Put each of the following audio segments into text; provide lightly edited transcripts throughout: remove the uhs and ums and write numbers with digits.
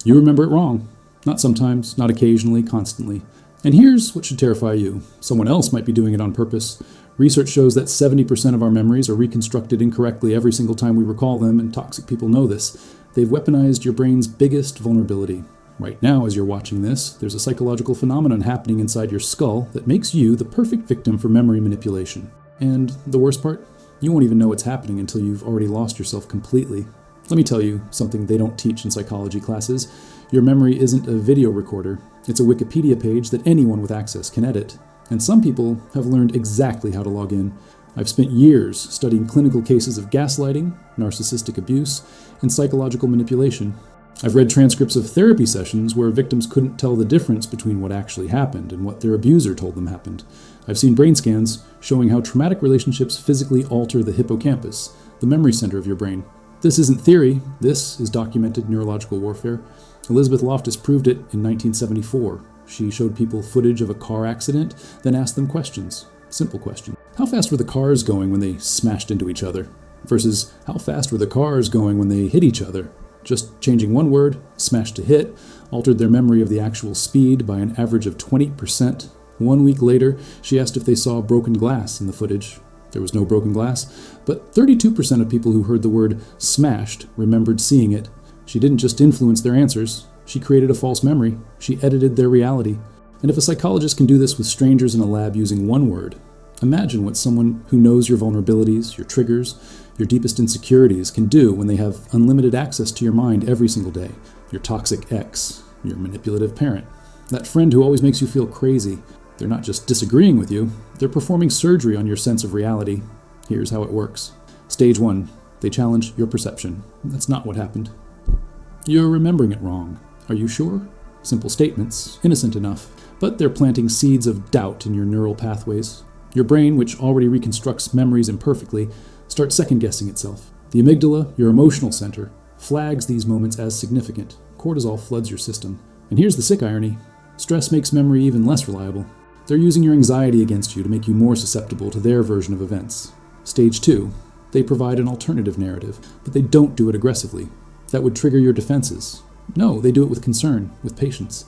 You remember it wrong. Not sometimes, not occasionally, constantly. And here's what should terrify you. Someone else might be doing it on purpose. Research shows that 70% of our memories are reconstructed incorrectly every single time we recall them, and toxic people know this. They've weaponized your brain's biggest vulnerability. Right now, as you're watching this, there's a psychological phenomenon happening inside your skull that makes you the perfect victim for memory manipulation. And the worst part? You won't even know it's happening until you've already lost yourself completely. Let me tell you something they don't teach in psychology classes. Your memory isn't a video recorder. It's a Wikipedia page that anyone with access can edit. And some people have learned exactly how to log in. I've spent years studying clinical cases of gaslighting, narcissistic abuse, and psychological manipulation. I've read transcripts of therapy sessions where victims couldn't tell the difference between what actually happened and what their abuser told them happened. I've seen brain scans showing how traumatic relationships physically alter the hippocampus, the memory center of your brain. This isn't theory, this is documented neurological warfare. Elizabeth Loftus proved it in 1974. She showed people footage of a car accident, then asked them questions. Simple question. How fast were the cars going when they smashed into each other? Versus, how fast were the cars going when they hit each other? Just changing one word, smash to hit, altered their memory of the actual speed by an average of 20%. 1 week later, she asked if they saw broken glass in the footage. There was no broken glass, but 32% of people who heard the word smashed remembered seeing it. She didn't just influence their answers, she created a false memory. She edited their reality. And if a psychologist can do this with strangers in a lab using one word, imagine what someone who knows your vulnerabilities, your triggers, your deepest insecurities can do when they have unlimited access to your mind every single day. Your toxic ex, your manipulative parent, that friend who always makes you feel crazy. They're not just disagreeing with you, they're performing surgery on your sense of reality. Here's how it works. Stage 1. They challenge your perception. That's not what happened. You're remembering it wrong. Are you sure? Simple statements, innocent enough, but they're planting seeds of doubt in your neural pathways. Your brain, which already reconstructs memories imperfectly, starts second-guessing itself. The amygdala, your emotional center, flags these moments as significant. Cortisol floods your system. And here's the sick irony. Stress makes memory even less reliable. They're using your anxiety against you to make you more susceptible to their version of events. Stage 2. They provide an alternative narrative, but they don't do it aggressively. That would trigger your defenses. No, they do it with concern, with patience.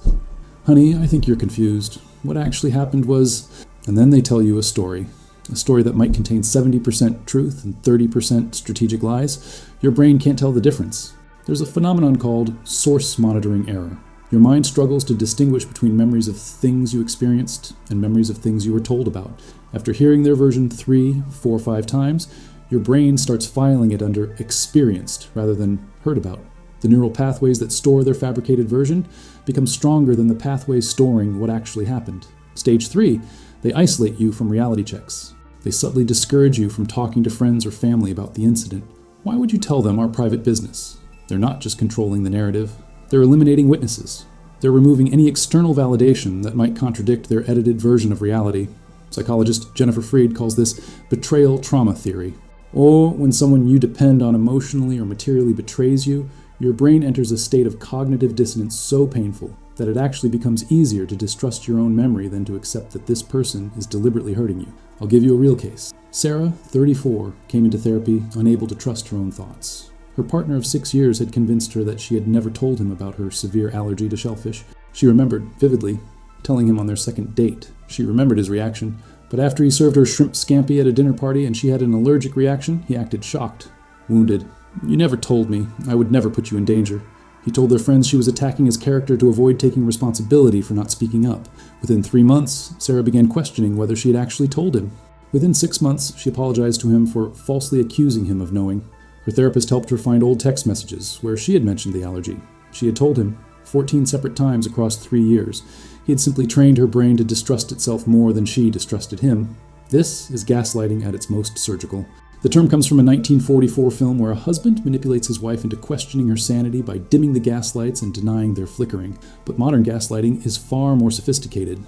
Honey, I think you're confused. What actually happened was... And then they tell you a story that might contain 70% truth and 30% strategic lies. Your brain can't tell the difference. There's a phenomenon called source monitoring error. Your mind struggles to distinguish between memories of things you experienced and memories of things you were told about. After hearing their version 3, 4, 5 times, your brain starts filing it under experienced rather than heard about. The neural pathways that store their fabricated version become stronger than the pathways storing what actually happened. Stage 3, they isolate you from reality checks. They subtly discourage you from talking to friends or family about the incident. Why would you tell them our private business? They're not just controlling the narrative. They're eliminating witnesses. They're removing any external validation that might contradict their edited version of reality. Psychologist Jennifer Freed calls this betrayal trauma theory. Or when someone you depend on emotionally or materially betrays you, your brain enters a state of cognitive dissonance so painful that it actually becomes easier to distrust your own memory than to accept that this person is deliberately hurting you. I'll give you a real case. Sarah, 34, came into therapy unable to trust her own thoughts. Her partner of 6 years had convinced her that she had never told him about her severe allergy to shellfish. She remembered, vividly, telling him on their second date. She remembered his reaction, but after he served her shrimp scampi at a dinner party and she had an allergic reaction, he acted shocked, wounded. "You never told me. I would never put you in danger." He told their friends she was attacking his character to avoid taking responsibility for not speaking up. Within 3 months, Sarah began questioning whether she had actually told him. Within 6 months, she apologized to him for falsely accusing him of knowing. Her therapist helped her find old text messages where she had mentioned the allergy. She had told him 14 separate times across 3 years. He had simply trained her brain to distrust itself more than she distrusted him. This is gaslighting at its most surgical. The term comes from a 1944 film where a husband manipulates his wife into questioning her sanity by dimming the gas lights and denying their flickering. But modern gaslighting is far more sophisticated.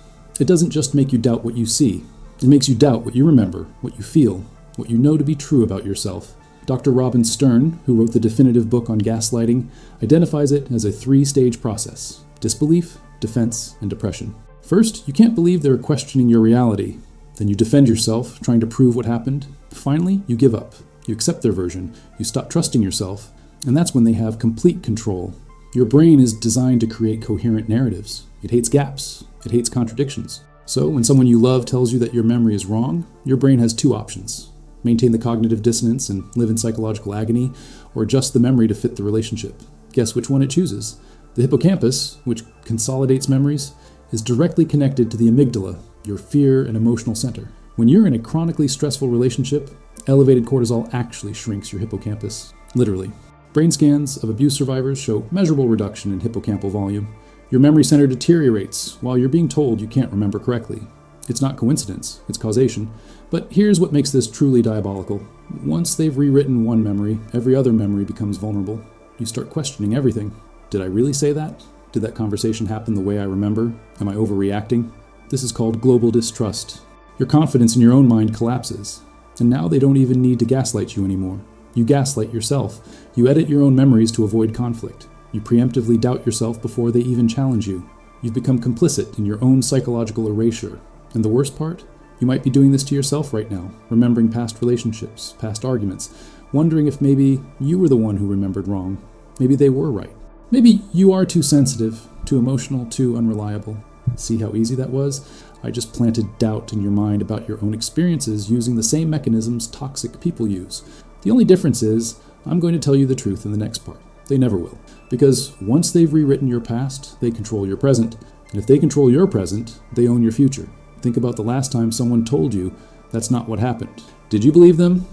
It doesn't just make you doubt what you see. It makes you doubt what you remember, what you feel, what you know to be true about yourself. Dr. Robin Stern, who wrote the definitive book on gaslighting, identifies it as a 3-stage process: disbelief, defense, and depression. First, you can't believe they're questioning your reality. Then you defend yourself, trying to prove what happened. Finally, you give up. You accept their version. You stop trusting yourself. And that's when they have complete control. Your brain is designed to create coherent narratives. It hates gaps. It hates contradictions. So when someone you love tells you that your memory is wrong, your brain has two options: maintain the cognitive dissonance and live in psychological agony, or adjust the memory to fit the relationship. Guess which one it chooses? The hippocampus, which consolidates memories, is directly connected to the amygdala, your fear and emotional center. When you're in a chronically stressful relationship, elevated cortisol actually shrinks your hippocampus, literally. Brain scans of abuse survivors show measurable reduction in hippocampal volume. Your memory center deteriorates while you're being told you can't remember correctly. It's not coincidence, it's causation. But here's what makes this truly diabolical. Once they've rewritten one memory, every other memory becomes vulnerable. You start questioning everything. Did I really say that? Did that conversation happen the way I remember? Am I overreacting? This is called global distrust. Your confidence in your own mind collapses. And now they don't even need to gaslight you anymore. You gaslight yourself. You edit your own memories to avoid conflict. You preemptively doubt yourself before they even challenge you. You've become complicit in your own psychological erasure. And the worst part? You might be doing this to yourself right now, remembering past relationships, past arguments, wondering if maybe you were the one who remembered wrong. Maybe they were right. Maybe you are too sensitive, too emotional, too unreliable. See how easy that was? I just planted doubt in your mind about your own experiences using the same mechanisms toxic people use. The only difference is, I'm going to tell you the truth in the next part. They never will. Because once they've rewritten your past, they control your present. And if they control your present, they own your future. Think about the last time someone told you that's not what happened. Did you believe them?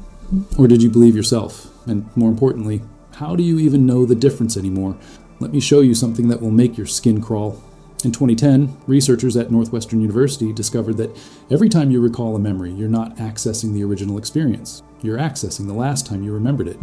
Or did you believe yourself? And more importantly, how do you even know the difference anymore? Let me show you something that will make your skin crawl. In 2010, researchers at Northwestern University discovered that every time you recall a memory, you're not accessing the original experience. You're accessing the last time you remembered it.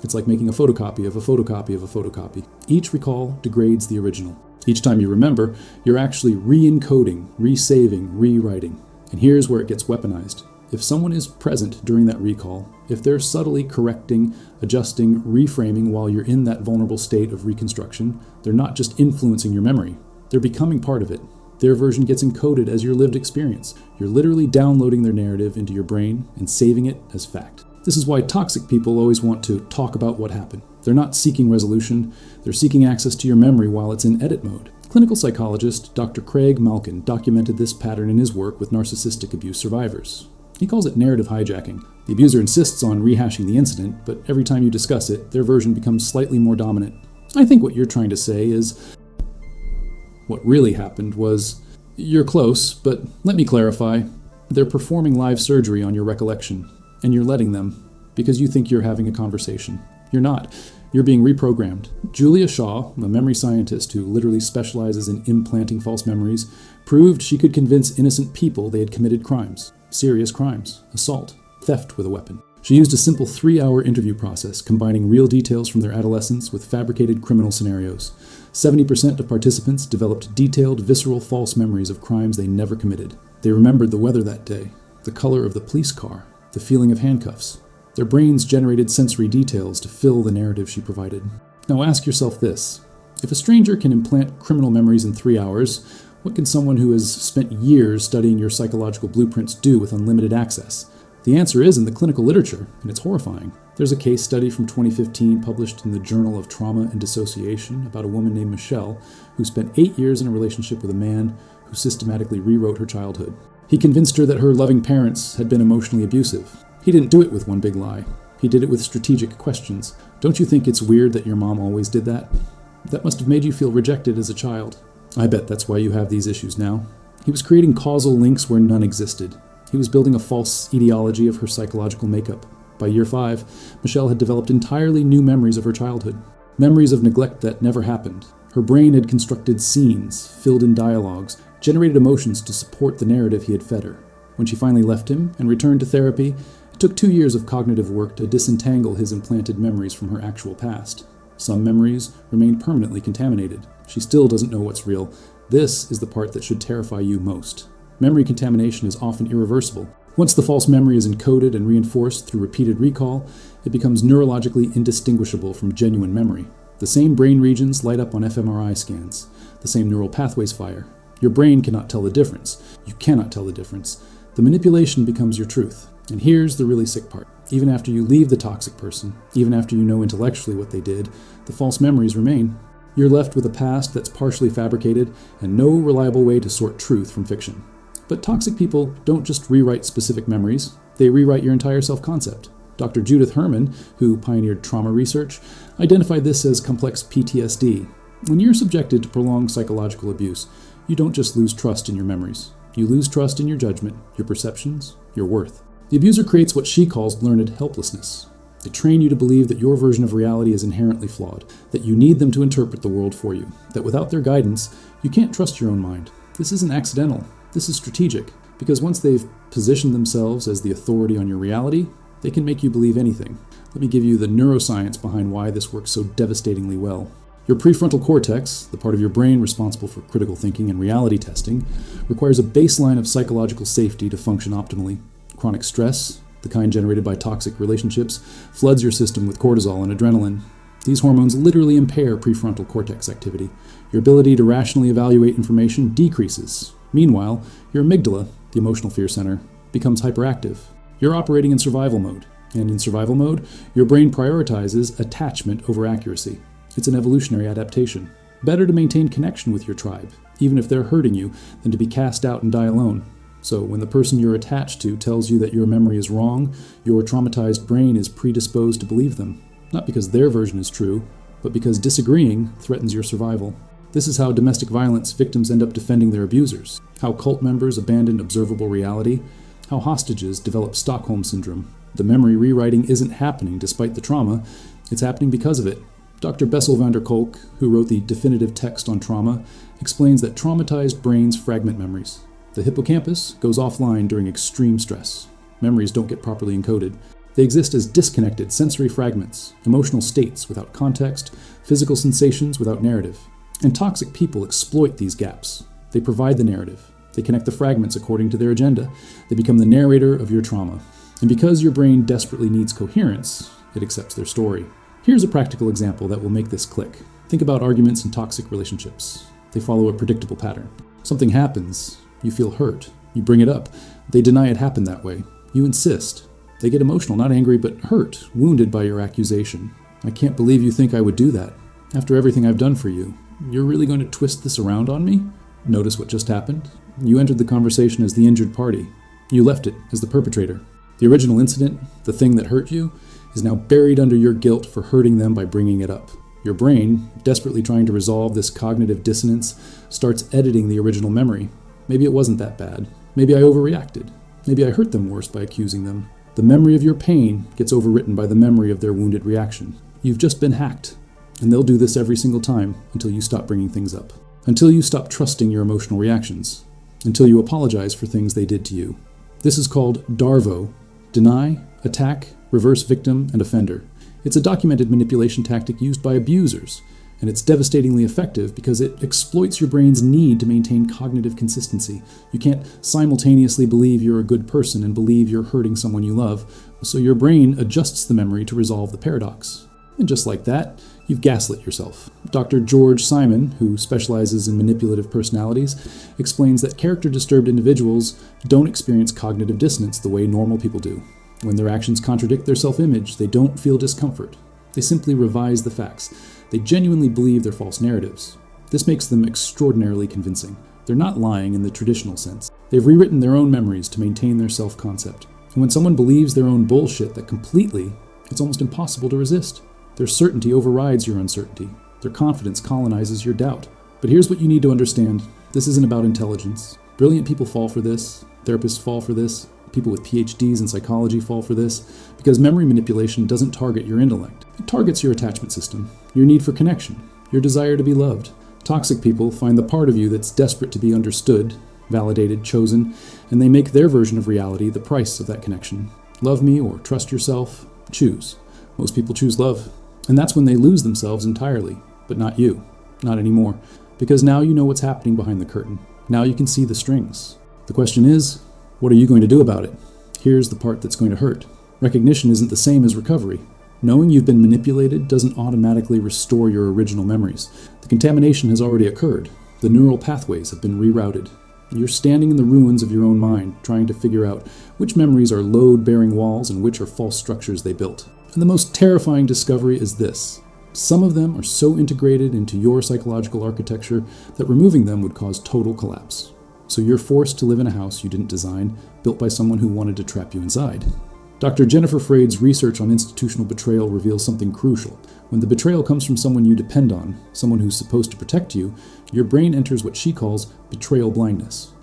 It's like making a photocopy of a photocopy of a photocopy. Each recall degrades the original. Each time you remember, you're actually re-encoding, re-saving, rewriting. And here's where it gets weaponized. If someone is present during that recall, if they're subtly correcting, adjusting, reframing while you're in that vulnerable state of reconstruction, they're not just influencing your memory. They're becoming part of it. Their version gets encoded as your lived experience. You're literally downloading their narrative into your brain and saving it as fact. This is why toxic people always want to talk about what happened. They're not seeking resolution. They're seeking access to your memory while it's in edit mode. Clinical psychologist Dr. Craig Malkin documented this pattern in his work with narcissistic abuse survivors. He calls it narrative hijacking. The abuser insists on rehashing the incident, but every time you discuss it, their version becomes slightly more dominant. I think what you're trying to say is, what really happened was, you're close, but let me clarify. They're performing live surgery on your recollection, and you're letting them, because you think you're having a conversation. You're not. You're being reprogrammed. Julia Shaw, a memory scientist who literally specializes in implanting false memories, proved she could convince innocent people they had committed crimes. Serious crimes. Assault. Theft with a weapon. She used a simple 3-hour interview process, combining real details from their adolescence with fabricated criminal scenarios. 70% of participants developed detailed, visceral false memories of crimes they never committed. They remembered the weather that day, the color of the police car, the feeling of handcuffs. Their brains generated sensory details to fill the narrative she provided. Now ask yourself this. If a stranger can implant criminal memories in 3 hours, what can someone who has spent years studying your psychological blueprints do with unlimited access? The answer is in the clinical literature, and it's horrifying. There's a case study from 2015 published in the Journal of Trauma and Dissociation about a woman named Michelle who spent 8 years in a relationship with a man who systematically rewrote her childhood. He convinced her that her loving parents had been emotionally abusive. He didn't do it with one big lie. He did it with strategic questions. Don't you think it's weird that your mom always did that? That must have made you feel rejected as a child. I bet that's why you have these issues now. He was creating causal links where none existed. He was building a false ideology of her psychological makeup. By year 5, Michelle had developed entirely new memories of her childhood. Memories of neglect that never happened. Her brain had constructed scenes, filled in dialogues, generated emotions to support the narrative he had fed her. When she finally left him and returned to therapy, it took 2 years of cognitive work to disentangle his implanted memories from her actual past. Some memories remained permanently contaminated. She still doesn't know what's real. This is the part that should terrify you most. Memory contamination is often irreversible. Once the false memory is encoded and reinforced through repeated recall, it becomes neurologically indistinguishable from genuine memory. The same brain regions light up on fMRI scans. The same neural pathways fire. Your brain cannot tell the difference. You cannot tell the difference. The manipulation becomes your truth. And here's the really sick part. Even after you leave the toxic person, even after you know intellectually what they did, the false memories remain. You're left with a past that's partially fabricated and no reliable way to sort truth from fiction. But toxic people don't just rewrite specific memories, they rewrite your entire self-concept. Dr. Judith Herman, who pioneered trauma research, identified this as complex PTSD. When you're subjected to prolonged psychological abuse, you don't just lose trust in your memories. You lose trust in your judgment, your perceptions, your worth. The abuser creates what she calls learned helplessness. They train you to believe that your version of reality is inherently flawed, that you need them to interpret the world for you, that without their guidance, you can't trust your own mind. This isn't accidental. This is strategic, because once they've positioned themselves as the authority on your reality, they can make you believe anything. Let me give you the neuroscience behind why this works so devastatingly well. Your prefrontal cortex, the part of your brain responsible for critical thinking and reality testing, requires a baseline of psychological safety to function optimally. Chronic stress, the kind generated by toxic relationships, floods your system with cortisol and adrenaline. These hormones literally impair prefrontal cortex activity. Your ability to rationally evaluate information decreases. Meanwhile, your amygdala, the emotional fear center, becomes hyperactive. You're operating in survival mode, and in survival mode, your brain prioritizes attachment over accuracy. It's an evolutionary adaptation. Better to maintain connection with your tribe, even if they're hurting you, than to be cast out and die alone. So when the person you're attached to tells you that your memory is wrong, your traumatized brain is predisposed to believe them. Not because their version is true, but because disagreeing threatens your survival. This is how domestic violence victims end up defending their abusers, how cult members abandon observable reality, how hostages develop Stockholm Syndrome. The memory rewriting isn't happening despite the trauma, it's happening because of it. Dr. Bessel van der Kolk, who wrote the definitive text on trauma, explains that traumatized brains fragment memories. The hippocampus goes offline during extreme stress. Memories don't get properly encoded. They exist as disconnected sensory fragments, emotional states without context, physical sensations without narrative. And toxic people exploit these gaps. They provide the narrative. They connect the fragments according to their agenda. They become the narrator of your trauma. And because your brain desperately needs coherence, it accepts their story. Here's a practical example that will make this click. Think about arguments in toxic relationships. They follow a predictable pattern. Something happens. You feel hurt. You bring it up. They deny it happened that way. You insist. They get emotional, not angry, but hurt, wounded by your accusation. I can't believe you think I would do that. After everything I've done for you, you're really going to twist this around on me? Notice what just happened? You entered the conversation as the injured party. You left it as the perpetrator. The original incident, the thing that hurt you, is now buried under your guilt for hurting them by bringing it up. Your brain, desperately trying to resolve this cognitive dissonance, starts editing the original memory. Maybe it wasn't that bad. Maybe I overreacted. Maybe I hurt them worse by accusing them. The memory of your pain gets overwritten by the memory of their wounded reaction. You've just been hacked. And they'll do this every single time until you stop bringing things up. Until you stop trusting your emotional reactions. Until you apologize for things they did to you. This is called DARVO. Deny, attack, reverse victim, and offender. It's a documented manipulation tactic used by abusers. And it's devastatingly effective because it exploits your brain's need to maintain cognitive consistency. You can't simultaneously believe you're a good person and believe you're hurting someone you love, so your brain adjusts the memory to resolve the paradox. And just like that, you've gaslit yourself. Dr. George Simon, who specializes in manipulative personalities, explains that character-disturbed individuals don't experience cognitive dissonance the way normal people do. When their actions contradict their self-image, they don't feel discomfort. They simply revise the facts. They genuinely believe their false narratives. This makes them extraordinarily convincing. They're not lying in the traditional sense. They've rewritten their own memories to maintain their self-concept. And when someone believes their own bullshit that completely, it's almost impossible to resist. Their certainty overrides your uncertainty. Their confidence colonizes your doubt. But here's what you need to understand. This isn't about intelligence. Brilliant people fall for this. Therapists fall for this. People with PhDs in psychology fall for this, because memory manipulation doesn't target your intellect. It targets your attachment system, your need for connection, your desire to be loved. Toxic people find the part of you that's desperate to be understood, validated, chosen, and they make their version of reality the price of that connection. Love me or trust yourself, choose. Most people choose love, and that's when they lose themselves entirely, but not you, not anymore, because now you know what's happening behind the curtain. Now you can see the strings. The question is, what are you going to do about it? Here's the part that's going to hurt. Recognition isn't the same as recovery. Knowing you've been manipulated doesn't automatically restore your original memories. The contamination has already occurred. The neural pathways have been rerouted. You're standing in the ruins of your own mind, trying to figure out which memories are load-bearing walls and which are false structures they built. And the most terrifying discovery is this. Some of them are so integrated into your psychological architecture that removing them would cause total collapse. So you're forced to live in a house you didn't design, built by someone who wanted to trap you inside. Dr. Jennifer Freyd's research on institutional betrayal reveals something crucial. When the betrayal comes from someone you depend on, someone who's supposed to protect you, your brain enters what she calls betrayal blindness.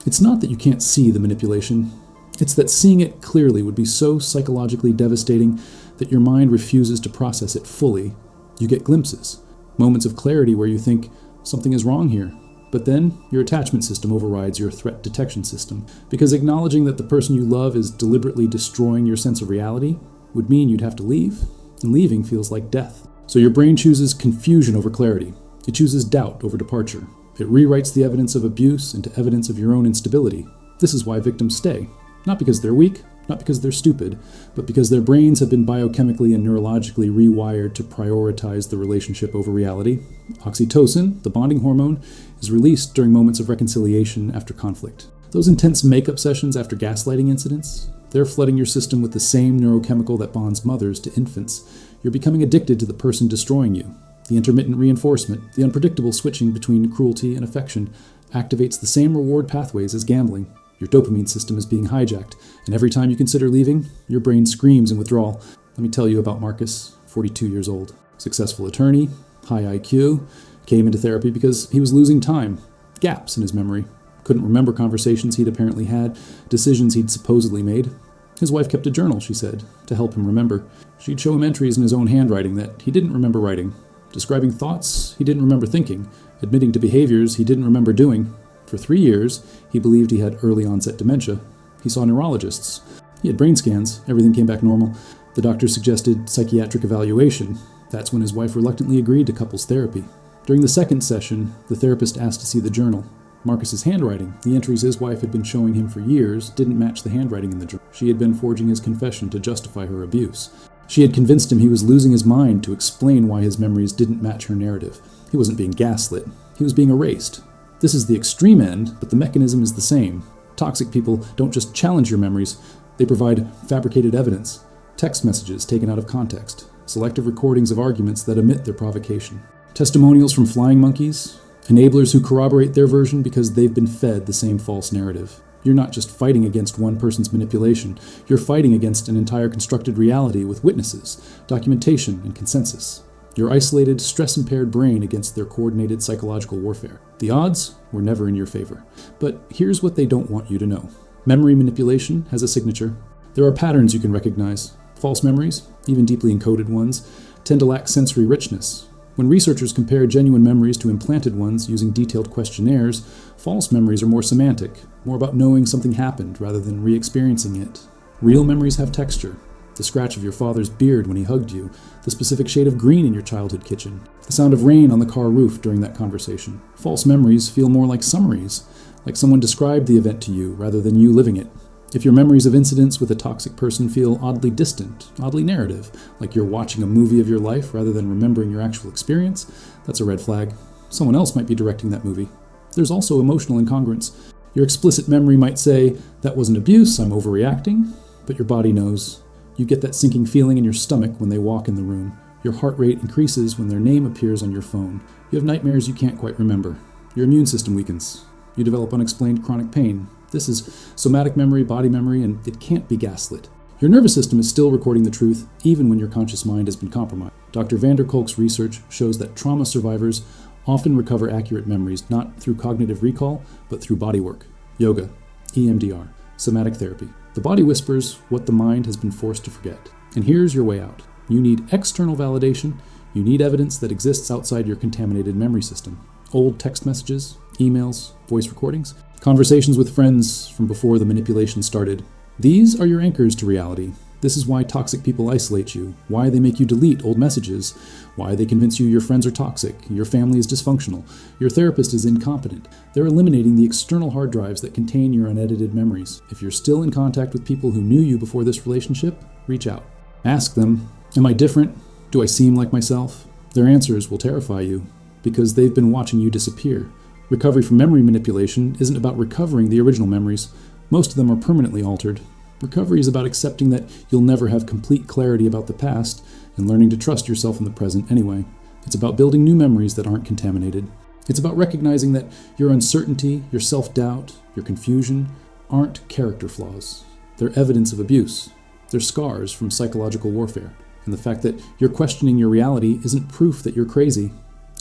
It's not that you can't see the manipulation. It's that seeing it clearly would be so psychologically devastating that your mind refuses to process it fully. You get glimpses, moments of clarity where you think, something is wrong here. But then, your attachment system overrides your threat detection system, because acknowledging that the person you love is deliberately destroying your sense of reality would mean you'd have to leave, and leaving feels like death. So your brain chooses confusion over clarity. It chooses doubt over departure. It rewrites the evidence of abuse into evidence of your own instability. This is why victims stay. Not because they're weak, not because they're stupid, but because their brains have been biochemically and neurologically rewired to prioritize the relationship over reality. Oxytocin, the bonding hormone, is released during moments of reconciliation after conflict. Those intense makeup sessions after gaslighting incidents, they're flooding your system with the same neurochemical that bonds mothers to infants. You're becoming addicted to the person destroying you. The intermittent reinforcement, the unpredictable switching between cruelty and affection, activates the same reward pathways as gambling. Your dopamine system is being hijacked, and every time you consider leaving, your brain screams in withdrawal. Let me tell you about Marcus, 42 years old. Successful attorney, high IQ, came into therapy because he was losing time, gaps in his memory. Couldn't remember conversations he'd apparently had, decisions he'd supposedly made. His wife kept a journal, she said, to help him remember. She'd show him entries in his own handwriting that he didn't remember writing, describing thoughts he didn't remember thinking, admitting to behaviors he didn't remember doing. For 3 years, he believed he had early-onset dementia. He saw neurologists. He had brain scans. Everything came back normal. The doctor suggested psychiatric evaluation. That's when his wife reluctantly agreed to couples therapy. During the second session, the therapist asked to see the journal. Marcus's handwriting, the entries his wife had been showing him for years, didn't match the handwriting in the journal. She had been forging his confession to justify her abuse. She had convinced him he was losing his mind to explain why his memories didn't match her narrative. He wasn't being gaslit. He was being erased. This is the extreme end, but the mechanism is the same. Toxic people don't just challenge your memories, they provide fabricated evidence, text messages taken out of context, selective recordings of arguments that omit their provocation, testimonials from flying monkeys, enablers who corroborate their version because they've been fed the same false narrative. You're not just fighting against one person's manipulation, you're fighting against an entire constructed reality with witnesses, documentation, and consensus. Your isolated, stress-impaired brain against their coordinated psychological warfare. The odds were never in your favor. But here's what they don't want you to know. Memory manipulation has a signature. There are patterns you can recognize. False memories, even deeply encoded ones, tend to lack sensory richness. When researchers compare genuine memories to implanted ones using detailed questionnaires, false memories are more semantic, more about knowing something happened rather than re-experiencing it. Real memories have texture. The scratch of your father's beard when he hugged you, the specific shade of green in your childhood kitchen, the sound of rain on the car roof during that conversation. False memories feel more like summaries, like someone described the event to you rather than you living it. If your memories of incidents with a toxic person feel oddly distant, oddly narrative, like you're watching a movie of your life rather than remembering your actual experience, that's a red flag. Someone else might be directing that movie. There's also emotional incongruence. Your explicit memory might say, that wasn't abuse, I'm overreacting, but your body knows. You get that sinking feeling in your stomach when they walk in the room. Your heart rate increases when their name appears on your phone. You have nightmares you can't quite remember. Your immune system weakens. You develop unexplained chronic pain. This is somatic memory, body memory, and it can't be gaslit. Your nervous system is still recording the truth, even when your conscious mind has been compromised. Dr. Kolk's research shows that trauma survivors often recover accurate memories, not through cognitive recall, but through body work, yoga, EMDR, somatic therapy. The body whispers what the mind has been forced to forget. And here's your way out. You need external validation. You need evidence that exists outside your contaminated memory system. Old text messages, emails, voice recordings, conversations with friends from before the manipulation started. These are your anchors to reality. This is why toxic people isolate you, why they make you delete old messages, why they convince you your friends are toxic, your family is dysfunctional, your therapist is incompetent. They're eliminating the external hard drives that contain your unedited memories. If you're still in contact with people who knew you before this relationship, reach out. Ask them, am I different? Do I seem like myself? Their answers will terrify you, because they've been watching you disappear. Recovery from memory manipulation isn't about recovering the original memories. Most of them are permanently altered. Recovery is about accepting that you'll never have complete clarity about the past and learning to trust yourself in the present anyway. It's about building new memories that aren't contaminated. It's about recognizing that your uncertainty, your self-doubt, your confusion aren't character flaws. They're evidence of abuse. They're scars from psychological warfare. And the fact that you're questioning your reality isn't proof that you're crazy.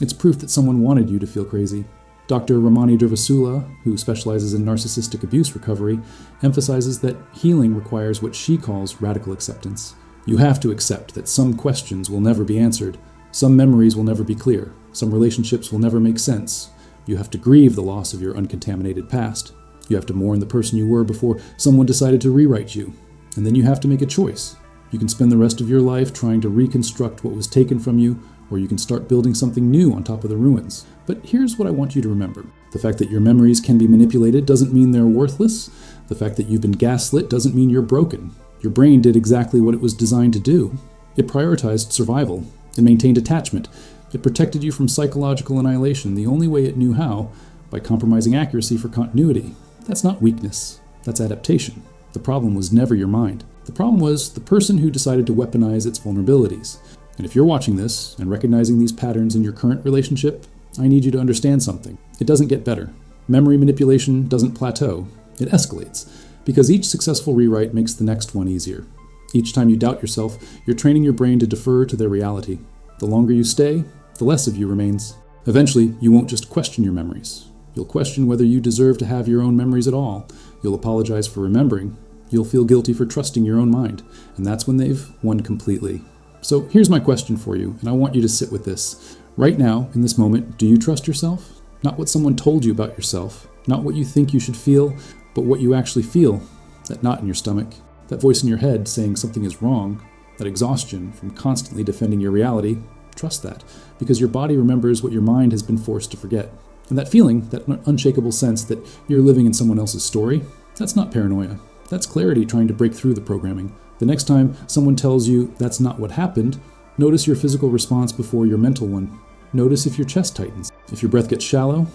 It's proof that someone wanted you to feel crazy. Dr. Ramani Durvasula, who specializes in narcissistic abuse recovery, emphasizes that healing requires what she calls radical acceptance. You have to accept that some questions will never be answered, some memories will never be clear, some relationships will never make sense. You have to grieve the loss of your uncontaminated past. You have to mourn the person you were before someone decided to rewrite you. And then you have to make a choice. You can spend the rest of your life trying to reconstruct what was taken from you, or you can start building something new on top of the ruins. But here's what I want you to remember. The fact that your memories can be manipulated doesn't mean they're worthless. The fact that you've been gaslit doesn't mean you're broken. Your brain did exactly what it was designed to do. It prioritized survival. It maintained attachment. It protected you from psychological annihilation the only way it knew how, by compromising accuracy for continuity. That's not weakness. That's adaptation. The problem was never your mind. The problem was the person who decided to weaponize its vulnerabilities. And if you're watching this and recognizing these patterns in your current relationship, I need you to understand something. It doesn't get better. Memory manipulation doesn't plateau. It escalates, because each successful rewrite makes the next one easier. Each time you doubt yourself, you're training your brain to defer to their reality. The longer you stay, the less of you remains. Eventually, you won't just question your memories. You'll question whether you deserve to have your own memories at all. You'll apologize for remembering. You'll feel guilty for trusting your own mind. And that's when they've won completely. So here's my question for you, and I want you to sit with this. Right now, in this moment, do you trust yourself? Not what someone told you about yourself, not what you think you should feel, but what you actually feel. That knot in your stomach, that voice in your head saying something is wrong, that exhaustion from constantly defending your reality. Trust that, because your body remembers what your mind has been forced to forget. And that feeling, that unshakable sense that you're living in someone else's story, that's not paranoia. That's clarity trying to break through the programming. The next time someone tells you that's not what happened, notice your physical response before your mental one. Notice if your chest tightens, if your breath gets shallow,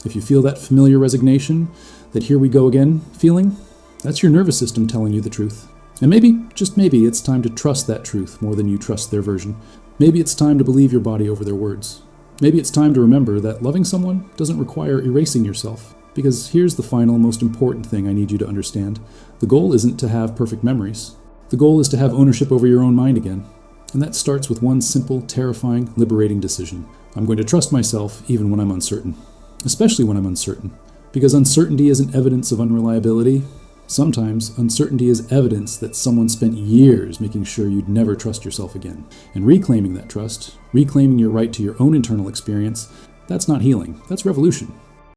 if you feel that familiar resignation, that here we go again feeling. That's your nervous system telling you the truth. And maybe, just maybe, it's time to trust that truth more than you trust their version. Maybe it's time to believe your body over their words. Maybe it's time to remember that loving someone doesn't require erasing yourself. Because here's the final, most important thing I need you to understand. The goal isn't to have perfect memories. The goal is to have ownership over your own mind again. And that starts with one simple, terrifying, liberating decision. I'm going to trust myself even when I'm uncertain. Especially when I'm uncertain. Because uncertainty isn't evidence of unreliability. Sometimes uncertainty is evidence that someone spent years making sure you'd never trust yourself again. And reclaiming that trust, reclaiming your right to your own internal experience, that's not healing. That's revolution.